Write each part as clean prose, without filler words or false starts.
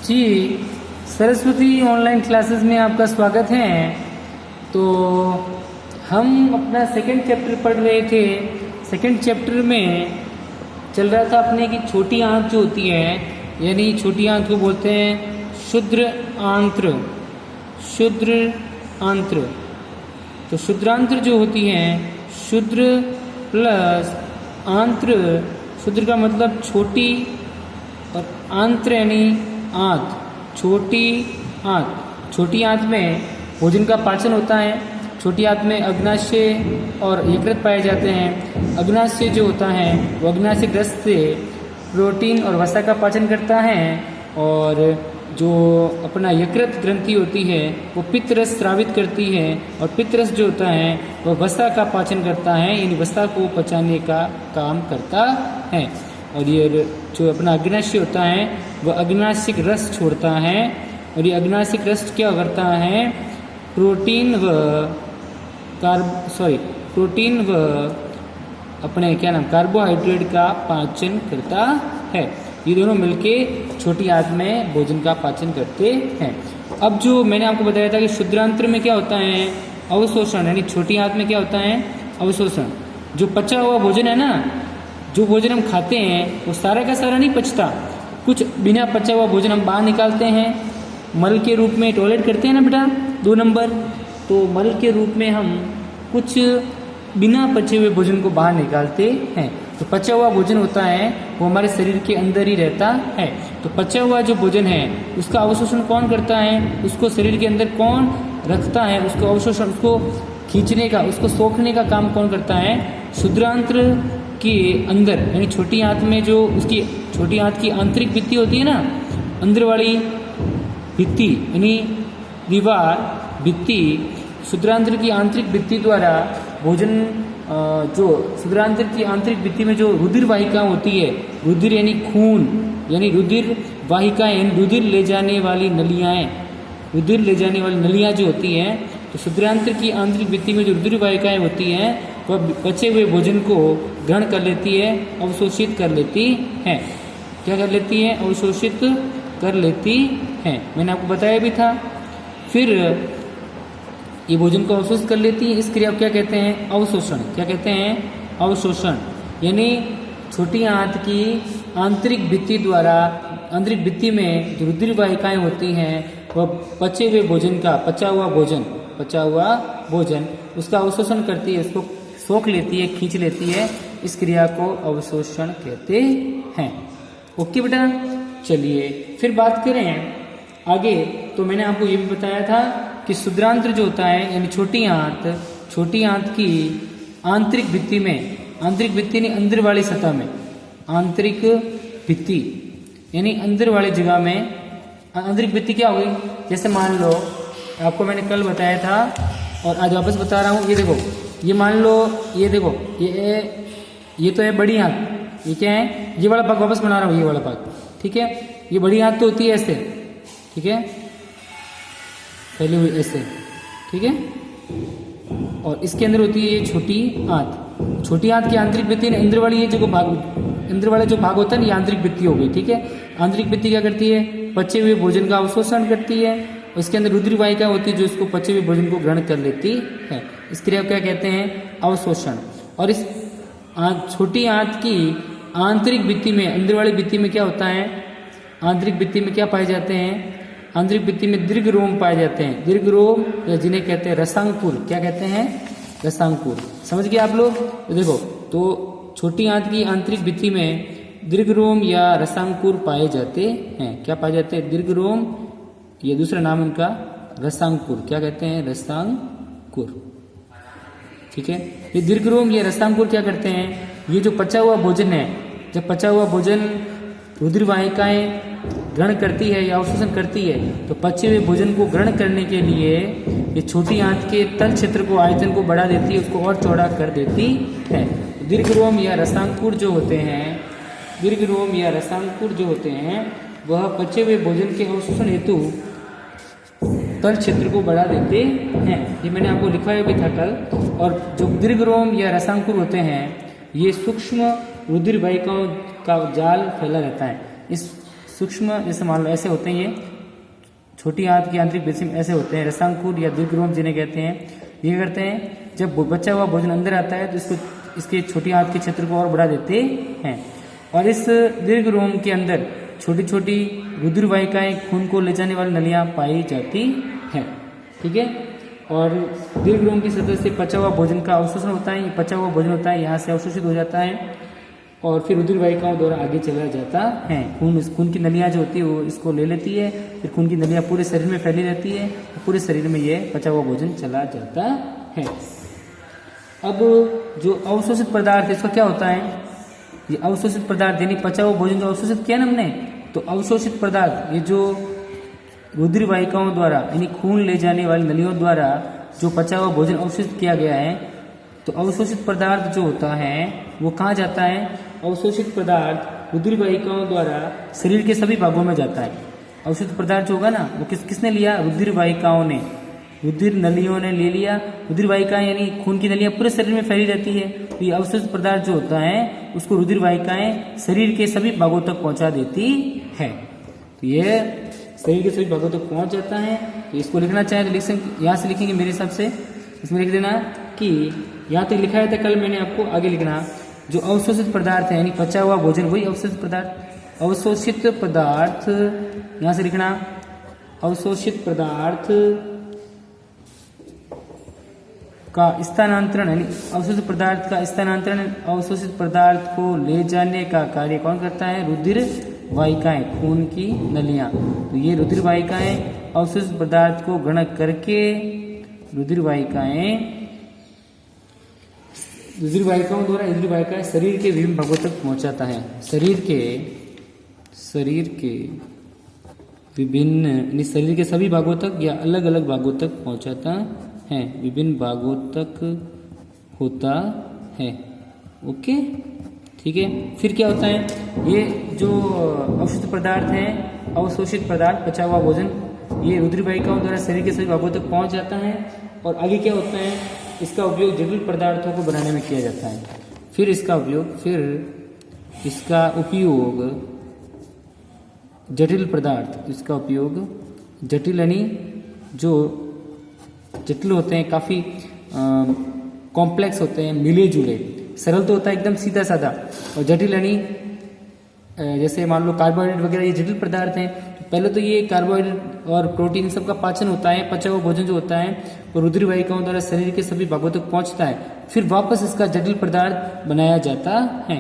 जी, Saraswati online classes में आपका स्वागत है। तो हम अपना सेकंड चैप्टर पढ़ रहे थे। सेकंड चैप्टर में चल रहा था अपने की छोटी आंत जो होती है, यानी छोटी आंत को बोलते हैं क्षुद्र आंत्र। क्षुद्र आंत्र, तो क्षुद्रांत्र जो होती हैं, क्षुद्र प्लस आंत्र। क्षुद्र का मतलब छोटी और आंत्र यानी आंत, छोटी आंत। छोटी आंत में भोजन का पाचन होता है। छोटी आंत में अग्नाशय और यकृत पाए जाते हैं। अग्नाशय जो होता है वो अग्नाशय ग्रस्त से प्रोटीन और वसा का पाचन करता है, और जो अपना यकृत ग्रंथि होती है वो पित्त रस स्रावित करती है, और पित्त रस जो होता है वह वसा का पाचन करता है, यानी वसा को पचाने का काम करता है। और ये जो अपना अग्नाशय होता है वह अग्नाशिक रस छोड़ता है, और ये अग्नाशिक रस क्या करता है, प्रोटीन व अपने कार्बोहाइड्रेट का पाचन करता है। ये दोनों मिलके छोटी आंत में भोजन का पाचन करते हैं। अब जो मैंने आपको बताया था कि क्षुद्रांत्र में क्या होता है, अवशोषण, यानी छोटी आंत में क्या होता है, अवशोषण। जो पचा हुआ भोजन है ना, जो भोजन हम खाते हैं वो सारा का सारा नहीं पचता। कुछ बिना पचा हुआ भोजन हम बाहर निकालते हैं, मल के रूप में टॉयलेट करते हैं ना बेटा, 2 नंबर। तो मल के रूप में हम कुछ बिना पचे हुए भोजन को बाहर निकालते हैं। तो पचा हुआ भोजन होता है वो हमारे शरीर के अंदर ही रहता है। तो पचा हुआ जो भोजन है उसका अवशोषण कौन करता है, उसको शरीर के अंदर कौन रखता है, उसको अवशोषण, उसको खींचने का, उसको सोखने का काम कौन करता है, क्षुद्रांत्र के अंदर, यानी छोटी आंत में जो उसकी छोटी आंत की आंतरिक भित्ति होती है ना, अंदर वाली भित्ति यानी दीवार भित्ति, क्षुद्रांत्र की आंतरिक भित्ति द्वारा भोजन, जो क्षुद्रांत्र की आंतरिक भित्ति में जो रुधिर वाहिका होती है, रुधिर यानी खून, यानी रुधिर वाहिकाएं, यानी रुधिर ले जाने वाली नलियां जो होती हैं, तो क्षुद्रांत्र की आंतरिक भित्ति में जो रुधिर वाहिकाएं होती हैं वह बचे हुए भोजन को ग्रहण कर लेती है, अवशोषित कर लेती है। क्या कर लेती है, अवशोषित कर लेती है। मैंने आपको बताया भी था। फिर ये भोजन को अवशोषित कर लेती है। इस क्रिया को क्या कहते हैं, अवशोषण। क्या कहते हैं, अवशोषण। यानी छोटी आंत की आंतरिक भित्ति द्वारा, आंतरिक भित्ति में जो रुधिर वाहिकाएं होती हैं वह पचे हुए भोजन का, पचा हुआ भोजन उसका अवशोषण करती है, उसको सोख लेती है, खींच लेती है। इस क्रिया को अवशोषण कहते हैं। ओके बेटा, चलिए फिर बात करें आगे। तो मैंने आपको ये भी बताया था कि क्षुद्रांत्र जो होता है, यानी छोटी आंत की आंतरिक भित्ति में, आंतरिक भित्ति यानी अंदर वाली सतह में, आंतरिक भित्ति यानी अंदर वाली जगह में, आंतरिक भित्ति क्या होगी, जैसे मान लो आपको मैंने कल बताया था और आज वापस बता रहा हूँ। ये देखो, ये मान लो, ये देखो, ये तो है बड़ी आंत। ये क्या है, ये वाला भाग वापस बना रहा हूँ, ये वाला भाग, ठीक है। ये बड़ी आंत तो होती है ऐसे, ठीक है, फैली हुई ऐसे, ठीक है, और इसके अंदर होती है ये छोटी आंत। छोटी आंत की आंतरिक भित्ति अंदर वाली, ये जो भाग, अंदर वाला जो भाग होता है ना, ये आंतरिक भित्ति हो गई, ठीक है। आंतरिक भित्ति क्या करती है, पचे हुए भोजन का अवशोषण करती है, और इसके अंदर रुधिर वाहिका होती है जो इसको पचे हुए भोजन को ग्रहण कर लेती है। इस क्रिया को क्या कहते हैं, अवशोषण। और इस छोटी आंत की आंतरिक भित्ति में, अंदर वाली भित्ति में क्या होता है, आंतरिक भित्ति में क्या पाए जाते हैं, आंतरिक भित्ति में दीर्घ रोम पाए जाते हैं। दीर्घ रोम, या जिन्हें कहते हैं रसांकुर। क्या कहते हैं, रसांकुर। समझ गए आप लोग। तो देखो, तो छोटी आंत की आंतरिक भित्ति में दीर्घ रोम या रसांकुर पाए जाते हैं। क्या पाए जाते हैं, दीर्घ रोम, ये दूसरा नाम उनका रसांकुर। क्या कहते हैं, रसांकुर, ठीक है। ये दीर्घ रोम या रसांकुर क्या करते हैं, ये जो पचा हुआ भोजन है, जब पचा हुआ भोजन रुधिर वाहिकाएं ग्रहण करती है या अवशोषण करती है, तो पचे हुए भोजन को ग्रहण करने के लिए ये छोटी आंत के तल क्षेत्र को, आयतन को बढ़ा देती है, उसको और चौड़ा कर देती है। दीर्घ रोम या रसांकुर जो होते हैं, दीर्घ रोम या रसांकुर जो होते हैं, वह पचे हुए भोजन के अवशोषण हेतु तल क्षेत्र को बढ़ा देते हैं। ये मैंने आपको लिखवाया भी था कल। और जो दीर्घ रोम या रसांकुर होते हैं, ये सूक्ष्म रुधिर वाहिकाओं का जाल फैला रहता है। इस सूक्ष्म जैसे मान लो ऐसे होते हैं, ये छोटी आंत की आंतरिक पेशी में ऐसे होते हैं, रसांकुर या दीर्घरोम जिन्हें कहते हैं। ये करते हैं जब बचा हुआ भोजन अंदर आता है तो इसको इसके छोटी आंत के क्षेत्र को और बढ़ा देते हैं और इस दीर्घरोम के अंदर छोटी छोटी रुधिर वाहिकाएं खून को ले जाने वाली नलियां पाई जाती हैं। ठीक है, और दीर्घरोम की सतह से पचा हुआ भोजन का अवशोषण होता है। पचा हुआ भोजन होता है, यहाँ से अवशोषित हो जाता है और फिर रुधिर वाहिकाओं द्वारा आगे चला जाता है। खून की नलियां जो होती है वो इसको ले लेती है, फिर खून की नलियां पूरे शरीर में फैली रहती है, तो पूरे शरीर में ये पचा हुआ भोजन चला जाता है। अब जो अवशोषित पदार्थ है इसका क्या होता है, ये अवशोषित पदार्थ यानी पचा हुआ भोजन जो अवशोषित किया ना हमने, तो अवशोषित पदार्थ ये जो रुधिर वाहिकाओं द्वारा यानी खून ले जाने वाली नलियों द्वारा जो पचा हुआ भोजन अवशोषित किया गया है, तो अवशोषित पदार्थ जो होता है वो कहाँ जाता है, अवशोषित पदार्थ रुधिर वाहिकाओं द्वारा शरीर के सभी भागों में जाता है। अवशोषित पदार्थ जो होगा ना वो किसने लिया, रुधिर वाहिकाओं ने, रुधिर नलियों ने ले लिया। रुधिर वाहिकाएं यानी खून की नलियां पूरे शरीर में फैली रहती है, तो ये अवशोषित पदार्थ जो होता है उसको रुधिर वाहिकाएं शरीर के सभी भागों तक पहुंचा देती है। तो ये शरीर के सभी भागों तक पहुंच जाता है। तो इसको लिखना चाहे तो लिख सकते, यहाँ से लिखेंगे मेरे हिसाब से, इसमें लिख देना कि यहाँ तक लिखा है था कल मैंने आपको, आगे लिखना जो अवशोषित पदार्थ है यानी पचा हुआ भोजन वही अवशोषित पदार्थ। अवशोषित पदार्थ यहाँ से लिखना, अवशोषित पदार्थ का स्थानांतरण यानी अवशोषित पदार्थ का स्थानांतरण अवशोषित पदार्थ को ले जाने का कार्य कौन करता है, रुधिर वाहिकाएं, खून की नलियां। तो ये रुधिर वाहिकाएं अवशोषित पदार्थ को ग्रहण करके रुधिर वाहिकाओं द्वारा रुधिर वाहिकाएं शरीर के विभिन्न भागों तक पहुंचाता है। शरीर के विभिन्न शरीर के सभी भागों तक या अलग अलग भागों तक पहुंचाता है, विभिन्न भागों तक होता है। ओके, ठीक है। फिर क्या होता है, ये जो अवशोषित पदार्थ है, अवशोषित पदार्थ पचा हुआ भोजन, ये रुधिर वाहिकाओं द्वारा शरीर के सभी भागों तक पहुंच जाता है और आगे क्या होता है, इसका उपयोग जटिल पदार्थों को बनाने में किया जाता है। फिर इसका उपयोग जटिल पदार्थ, इसका उपयोग जटिल यानी जो जटिल होते हैं, काफी कॉम्प्लेक्स होते हैं, मिले जुले, सरल तो होता है एकदम सीधा साधा, और जटिल यानी जैसे मान लो कार्बोहाइड्रेट वगैरह ये जटिल पदार्थ हैं। तो पहले तो ये कार्बोहाइड्रेट और प्रोटीन सबका पाचन होता है, पचा हुआ भोजन जो होता है वो रुधिर वाहिकाओं द्वारा शरीर के सभी भागों तक पहुंचता है, फिर वापस इसका जटिल पदार्थ बनाया जाता है।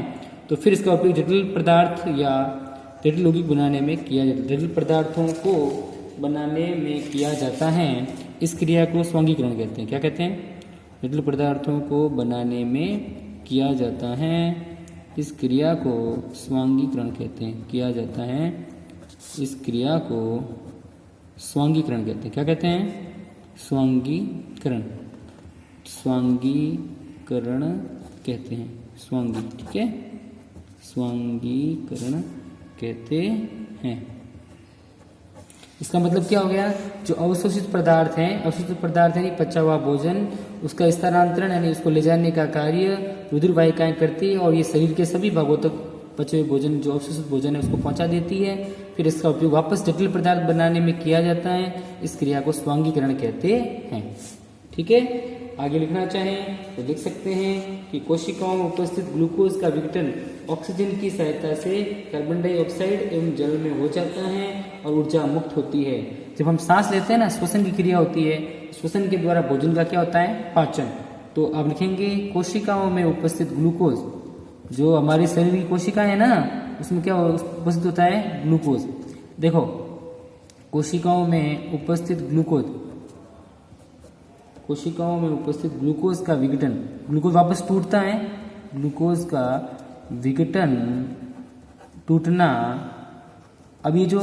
तो फिर इसका उपयोग जटिल पदार्थ या जटिल यौगिक बनाने में किया जाता है, जटिल पदार्थों को बनाने में किया जाता है। इस क्रिया को स्वांगीकरण कहते हैं। क्या कहते हैं, जटिल पदार्थों को बनाने में किया जाता है, इस क्रिया को स्वांगीकरण कहते हैं, किया जाता है, इस क्रिया को स्वांगीकरण कहते हैं। क्या कहते हैं, स्वांगीकरण कहते हैं, ठीक है, स्वांगीकरण कहते हैं। इसका मतलब क्या हो गया, जो अवशोषित पदार्थ है, अवशोषित पदार्थ यानी पचा हुआ भोजन, उसका स्थानांतरण यानी उसको ले जाने का कार्य रुधिर वाहिकाएं करती है और ये शरीर के सभी भागों तक पचे हुए भोजन जो अवशोषित भोजन है उसको पहुंचा देती है। फिर इसका उपयोग वापस जटिल पदार्थ बनाने में किया जाता है, इस क्रिया को स्वांगीकरण कहते हैं। ठीक है, आगे लिखना चाहें तो लिख सकते हैं कि कोशिकाओं में उपस्थित ग्लूकोज का विघटन ऑक्सीजन की सहायता से कार्बन डाइऑक्साइड एवं जल में हो जाता है और ऊर्जा मुक्त होती है। जब हम सांस लेते हैं ना, श्वसन की क्रिया होती है, श्वसन के द्वारा भोजन का क्या होता है, पाचन। तो आप लिखेंगे कोशिकाओं में उपस्थित ग्लूकोज, जो हमारे शरीर की कोशिकाएं है ना, उसमें क्या उपस्थित होता है, ग्लूकोज। देखो, कोशिकाओं में उपस्थित ग्लूकोज का विघटन, ग्लूकोज वापस टूटता है, ग्लूकोज का विघटन, टूटना। अब ये जो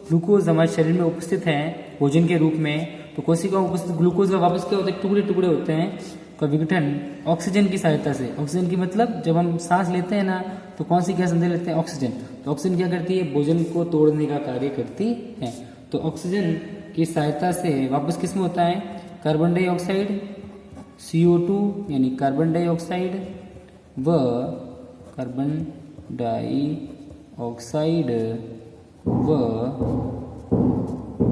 ग्लूकोज हमारे शरीर में उपस्थित है भोजन के रूप में, तो कोशिकाओं में उपस्थित ग्लूकोज का वापस क्या होता है, टुकड़े टुकड़े होते हैं, का विघटन ऑक्सीजन की सहायता से। ऑक्सीजन की मतलब जब हम सांस लेते हैं ना, तो कौन सी गैस अंदर लेते हैं, ऑक्सीजन। तो ऑक्सीजन क्या करती है, भोजन को तोड़ने का कार्य करती है। तो ऑक्सीजन की सहायता से वापस किसमें होता है, कार्बन डाइऑक्साइड, CO2 यानी कार्बन डाइऑक्साइड व कार्बन डाइऑक्साइड व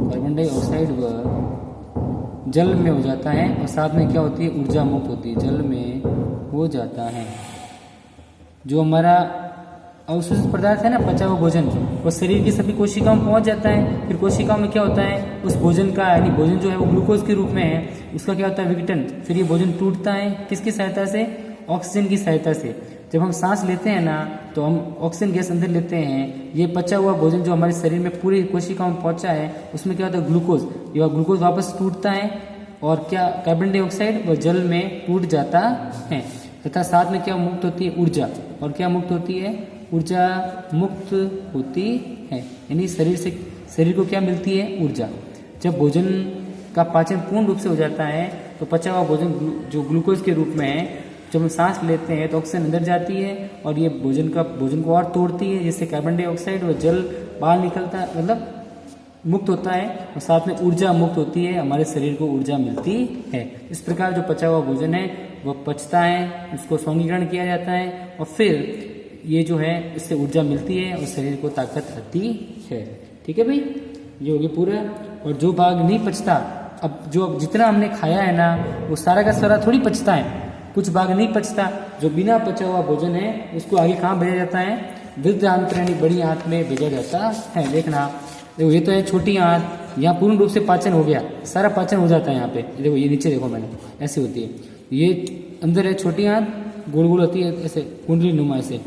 कार्बन डाइऑक्साइड व जल में हो जाता है और साथ में क्या होती है, ऊर्जा मुक्त होती है, जल में हो जाता है। जो हमारा अवशोषित पदार्थ है ना, पचा हुआ भोजन, वो शरीर की सभी कोशिकाओं में पहुंच जाता है। फिर कोशिकाओं में क्या होता है, उस भोजन का यानी भोजन जो है वो ग्लूकोज के रूप में है, उसका क्या होता है, विघटन। फिर ये भोजन टूटता है किसकी सहायता से, ऑक्सीजन की सहायता से। जब हम सांस लेते हैं ना तो हम ऑक्सीजन गैस अंदर लेते हैं। ये पचा हुआ भोजन जो हमारे शरीर में पूरी कोशिकाओं में पहुंचा है, उसमें क्या होता है, ग्लूकोज। ये ग्लूकोज वापस टूटता है और क्या, कार्बन डाइऑक्साइड व जल में टूट जाता है। तथा साथ में क्या मुक्त होती है, ऊर्जा। और क्या मुक्त होती है, ऊर्जा मुक्त होती है। यानी शरीर को क्या मिलती है, ऊर्जा। जब भोजन का पाचन पूर्ण रूप से हो जाता है तो पचा हुआ भोजन जो ग्लूकोज के रूप में है, जब हम सांस लेते हैं तो ऑक्सीजन अंदर जाती है और ये भोजन को और तोड़ती है, जिससे कार्बन डाइऑक्साइड और जल बाहर निकलता है, मतलब मुक्त होता है। और साथ में ऊर्जा मुक्त होती है, हमारे शरीर को ऊर्जा मिलती है। इस प्रकार जो पचा हुआ भोजन है वह पचता है, उसको स्वर्गीकरण किया जाता है और फिर ये जो है इससे ऊर्जा मिलती है और शरीर को ताकत आती है। ठीक है भाई, ये हो गया पूरा। और जो भाग नहीं पचता, अब जो जितना हमने खाया है ना वो सारा का सारा थोड़ी पचता है, कुछ भाग नहीं पचता। जो बिना पचा हुआ भोजन है उसको आगे कहाँ भेजा जाता है, वृद्ध आंत्र यानी बड़ी आंत में भेजा जाता है। देखना, देखो ये तो है छोटी आंत, यहाँ पूर्ण रूप से पाचन हो गया, सारा पाचन हो जाता है यहाँ पे। देखो ये नीचे देखो, मैंने ऐसी होती है, ये अंदर है छोटी आंत, गोल गोल होती है ऐसे कुंडली नुमा ऐसे।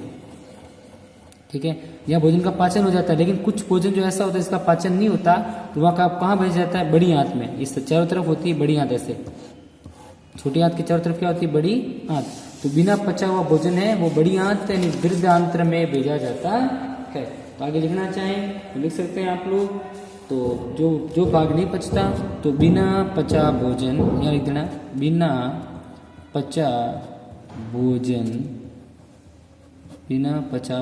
ठीक है, यहाँ भोजन का पाचन हो जाता है। लेकिन कुछ भोजन जो ऐसा होता है इसका पाचन नहीं होता, तो वहाँ का कहाँ भेजा जाता है, बड़ी आंत में। इस चारों तरफ होती है बड़ी आंत ऐसे, छोटी आंत के चारों तरफ क्या होती है, बड़ी आंत। तो बिना पचा हुआ भोजन है वो बड़ी आंत यानी वृद्ध आंत्र में भेजा जाता है। तो आगे लिखना चाहें तो लिख सकते हैं आप लोग। तो जो भाग नहीं पचता तो बिना पचा भोजन, यहाँ लिख देना, बिना पचा भोजन, बिना पचा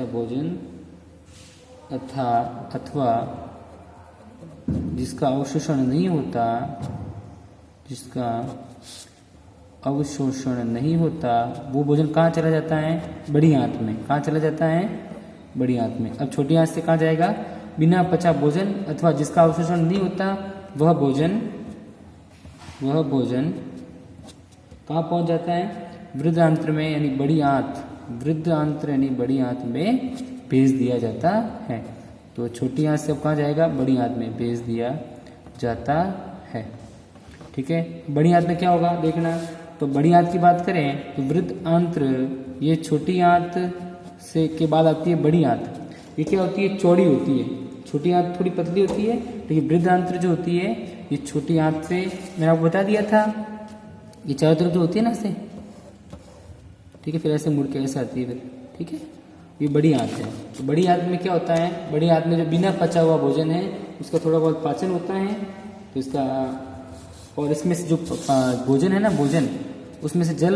भोजन अथवा जिसका अवशोषण नहीं होता, वो भोजन कहाँ चला जाता है, बड़ी आंत में। कहाँ चला जाता है, बड़ी आंत में। अब छोटी आंत से कहाँ जाएगा, बिना पचा भोजन अथवा जिसका अवशोषण नहीं होता वह भोजन कहाँ पहुँच जाता है, वृद्ध आंत्र में यानी बड़ी आंत, वृद्ध आंत्र यानी बड़ी आंत में भेज दिया जाता है। तो छोटी आंत से अब कहाँ जाएगा, बड़ी आंत में भेज दिया जाता है। ठीक है, बड़ी आंत में क्या होगा देखना। तो बड़ी आंत की बात करें तो वृद्ध आंत्र, ये छोटी आंत से के बाद आती है बड़ी आंत। ये क्या होती है, चौड़ी होती है। छोटी आंत थोड़ी पतली होती है, लेकिन वृद्ध आंत्र जो होती है ये छोटी आंत से, मैंने आपको बता दिया था, ये चारों तरफ जो होती है ना ऐसे, ठीक है, फिर ऐसे मुड़ के ऐसे आती है फिर। ठीक है, ये बड़ी आंत है। तो बड़ी आंत में क्या होता है, बड़ी आंत में जो बिना पचा हुआ भोजन है उसका थोड़ा बहुत पाचन होता है, तो इसका, और इसमें से जो भोजन है ना, भोजन उसमें से जल,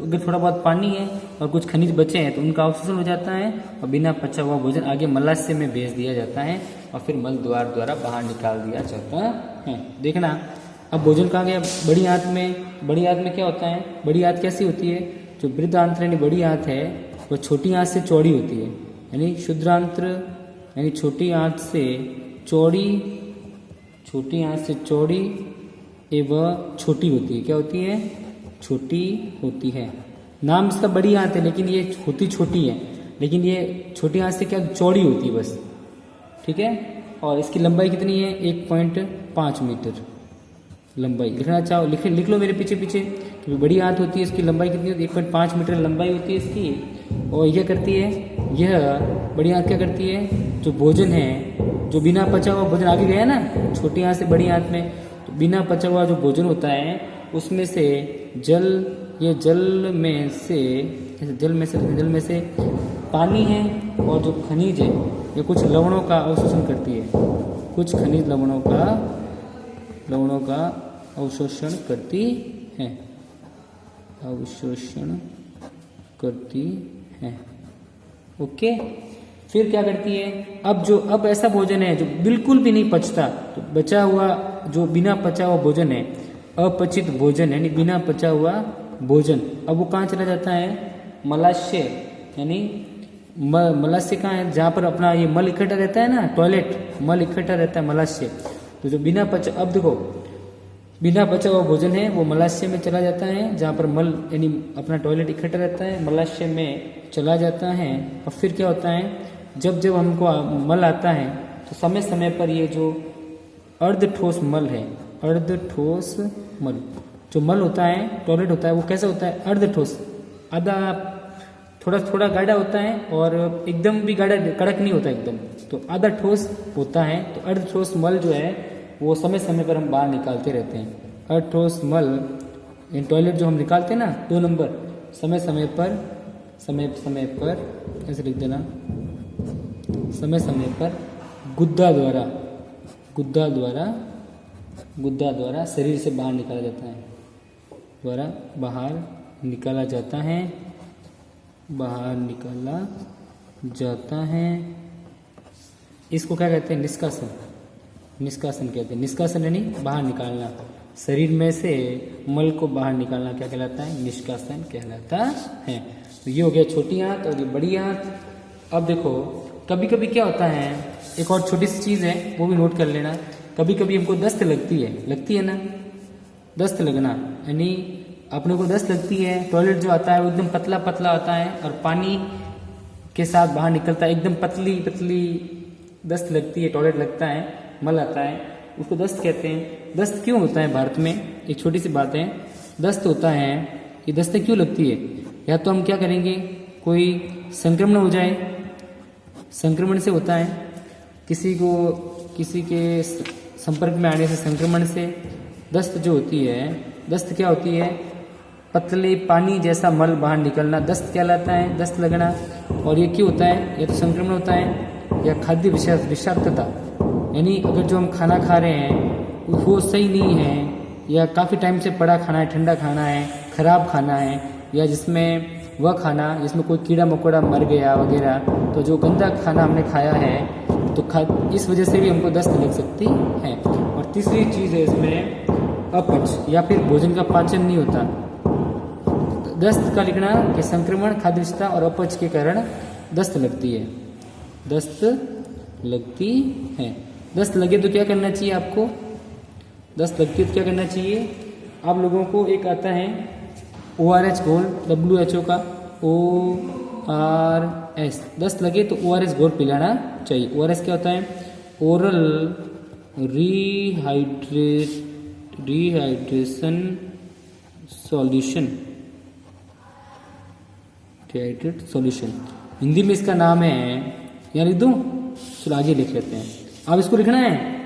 अगर थोड़ा बहुत पानी है और कुछ खनिज बचे हैं तो उनका अवशोषण हो जाता है और बिना पचा हुआ भोजन आगे मलाशय में भेज दिया जाता है और फिर मल द्वार द्वारा बाहर निकाल दिया जाता है। देखना, अब भोजन कहाँ गया, बड़ी आंत में। बड़ी आंत में क्या होता है, बड़ी आंत कैसी होती है, जो वृद्ध आंत्र यानी बड़ी आंत है वह छोटी आंत से चौड़ी होती है, यानी क्षुद्र आंत्र यानी छोटी आंत से चौड़ी एवं छोटी होती है। क्या होती है, छोटी होती है। नाम इसका बड़ी आंत है लेकिन ये होती छोटी है, लेकिन ये छोटी आंत से क्या चौड़ी होती है बस। ठीक है, और इसकी लंबाई कितनी है, 1.5 मीटर लंबाई। लिखना चाहो लिख लो मेरे पीछे पीछे। तो बड़ी आंत होती है, इसकी लंबाई कितनी होती है, 1.5 मीटर लंबाई होती है इसकी। और यह करती है, यह बड़ी आंत क्या करती है, जो भोजन है, जो बिना पचा हुआ भोजन आगे गया ना छोटी आंत से बड़ी आंत में, तो बिना पचा हुआ जो भोजन होता है उसमें से जल में से पानी है और जो खनिज है ये कुछ लवणों का अवशोषण करती है, कुछ खनिज लवणों का अवशोषण करती है। ओके, फिर क्या करती है, अब ऐसा भोजन है जो बिल्कुल भी नहीं पचता, तो बचा हुआ जो बिना पचा हुआ भोजन है, अपचित भोजन यानी बिना पचा हुआ भोजन, अब वो कहाँ चला जाता है, मलाशय यानी मलाशय कहाँ है, जहाँ पर अपना ये मल इकट्ठा रहता है ना, टॉयलेट मल इकट्ठा रहता है मलाशय। तो जो बिना पचा, अब देखो बिना पचा हुआ भोजन है वो मलाशय में चला जाता है, जहाँ पर मल यानी अपना टॉयलेट इकट्ठा रहता है मलाशय में चला जाता है। और फिर क्या होता है, जब जब हमको मल आता है तो समय समय पर ये जो अर्धठोस मल है, अर्धठोस मल जो मल होता है, टॉयलेट होता है, वो कैसा होता है, अर्धठोस, आधा थोड़ा थोड़ा गाढ़ा होता है और एकदम भी गाढ़ा कड़क नहीं होता एकदम, तो आधा ठोस होता है। तो अर्धठोस मल जो है वो समय समय पर हम बाहर निकालते रहते हैं। अर्धठोस मल टॉयलेट जो हम निकालते हैं ना 2 नंबर, समय समय पर ऐसे लिख देना, समय समय पर गुद्दा द्वारा शरीर से बाहर निकाला जाता है, बाहर निकाला जाता है। इसको क्या कहते हैं, निष्कासन कहते हैं। निष्कासन यानी बाहर निकालना, शरीर में से मल को बाहर निकालना क्या कहलाता है, निष्कासन कहलाता है। तो ये हो गया छोटी आंत और ये बड़ी आंत। अब देखो कभी कभी क्या होता है, एक और छोटी सी चीज़ है वो भी नोट कर लेना, कभी कभी हमको दस्त लगती है ना, दस्त लगना यानी अपने को दस्त लगती है, टॉयलेट जो आता है वो एकदम पतला पतला आता है और पानी के साथ बाहर निकलता है, एकदम पतली पतली दस्त लगती है, टॉयलेट लगता है, मल आता है, उसको दस्त कहते हैं। दस्त क्यों होता है भारत में, एक छोटी सी बात है, दस्त होता है, ये दस्त क्यों लगती है, या तो हम क्या करेंगे, कोई संक्रमण हो जाए, संक्रमण से होता है, किसी के संपर्क में आने से, संक्रमण से दस्त जो होती है, दस्त क्या होती है, पतले पानी जैसा मल बाहर निकलना दस्त कहलाता है, दस्त लगना। और ये क्यों होता है, या तो संक्रमण होता है या खाद्य विषाक्तता, यानी अगर जो हम खाना खा रहे हैं वो सही नहीं है, या काफ़ी टाइम से पड़ा खाना है, ठंडा खाना है, खराब खाना है, या जिसमें वह खाना जिसमें कोई कीड़ा मकोड़ा मर गया वगैरह, तो जो गंदा खाना हमने खाया है तो इस वजह से भी हमको दस्त लग सकती है। और तीसरी चीज़ है इसमें अपच, या फिर भोजन का पाचन नहीं होता। दस्त का लिखना कि संक्रमण, खाद्य विषाक्तता और अपच के कारण दस्त लगती है, दस्त लगती है। दस्त लगे तो क्या करना चाहिए आपको, दस्त लगती है तो क्या करना चाहिए, आप लोगों को एक आता है ORS घोल, WHO का ORS, दस्त लगे तो ORS घोल पिलाना चाहिए। ORS क्या होता है, ओरल रिहाइड्रेशन सॉल्यूशन, हिंदी में इसका नाम है, यहाँ लिख दूँ, चलो आगे लिख लेते हैं। अब इसको लिखना है,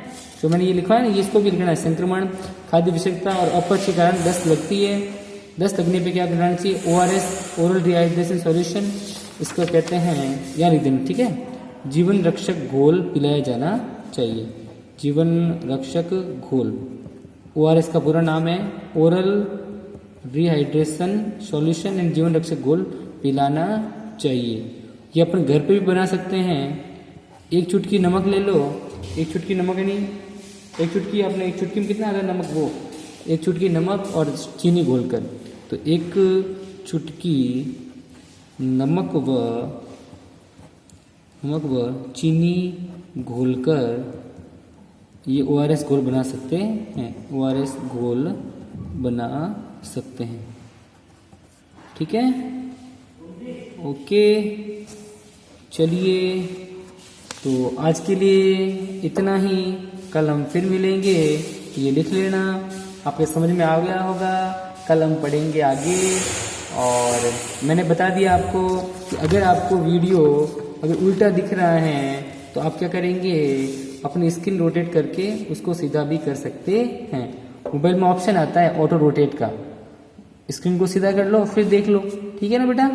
जो मैंने ये लिखा है ना, ये इसको भी लिखना है, संक्रमण, खाद्य विषाक्तता और अपच के कारण दस्त लगती है। दस्त लगने पे क्या करना चाहिए, ORS, ओरल रिहाइड्रेशन सॉल्यूशन, इसको कहते हैं, यहाँ लिख देना, ठीक है। जीवन रक्षक घोल पिलाया जाना चाहिए, जीवन रक्षक घोल, ORS का पूरा नाम है ओरल रिहाइड्रेशन सॉल्यूशन एंड जीवन रक्षक घोल पिलाना चाहिए। ये अपन घर पे भी बना सकते हैं। एक चुटकी नमक ले लो, एक चुटकी नमक है नहीं, एक चुटकी आपने, एक चुटकी में कितना आता है नमक, वो एक चुटकी नमक और चीनी घोलकर, तो एक चुटकी नमक व चीनी घोलकर ये ORS घोल बना सकते हैं, ORS घोल बना सकते हैं, ठीक है। ओके, चलिए तो आज के लिए इतना ही, कल हम फिर मिलेंगे, ये लिख लेना, आपके समझ में आ गया होगा। कल हम पढ़ेंगे आगे। और मैंने बता दिया आपको कि अगर आपको वीडियो अगर उल्टा दिख रहा है तो आप क्या करेंगे, अपनी स्क्रीन रोटेट करके उसको सीधा भी कर सकते हैं। मोबाइल में ऑप्शन आता है ऑटो रोटेट का, स्क्रीन को सीधा कर लो फिर देख लो, ठीक है ना बेटा।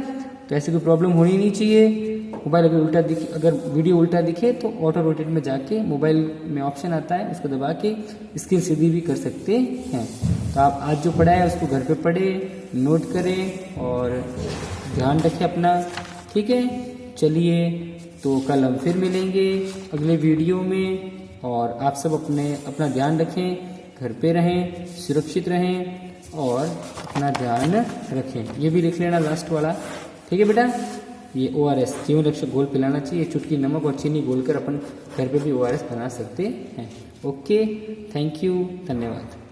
तो ऐसी कोई प्रॉब्लम होनी नहीं चाहिए। मोबाइल अगर उल्टा दिखे, अगर वीडियो उल्टा दिखे तो ऑटो रोटेट में जाके मोबाइल में ऑप्शन आता है, उसको दबा के स्क्रीन सीधी भी कर सकते हैं। तो आप आज जो पढ़ा है उसको घर पे पढ़े, नोट करें और ध्यान रखें अपना, ठीक है। चलिए तो कल हम फिर मिलेंगे अगले वीडियो में, और आप सब अपना ध्यान रखें, घर पे रहें, सुरक्षित रहें और अपना ध्यान रखें। ये भी लिख लेना लास्ट वाला, ठीक है बेटा। ये ORS जीवन रक्षक घोल पिलाना चाहिए। चुटकी नमक और चीनी घोलकर अपन घर पे भी ORS बना सकते हैं। ओके, थैंक यू, धन्यवाद।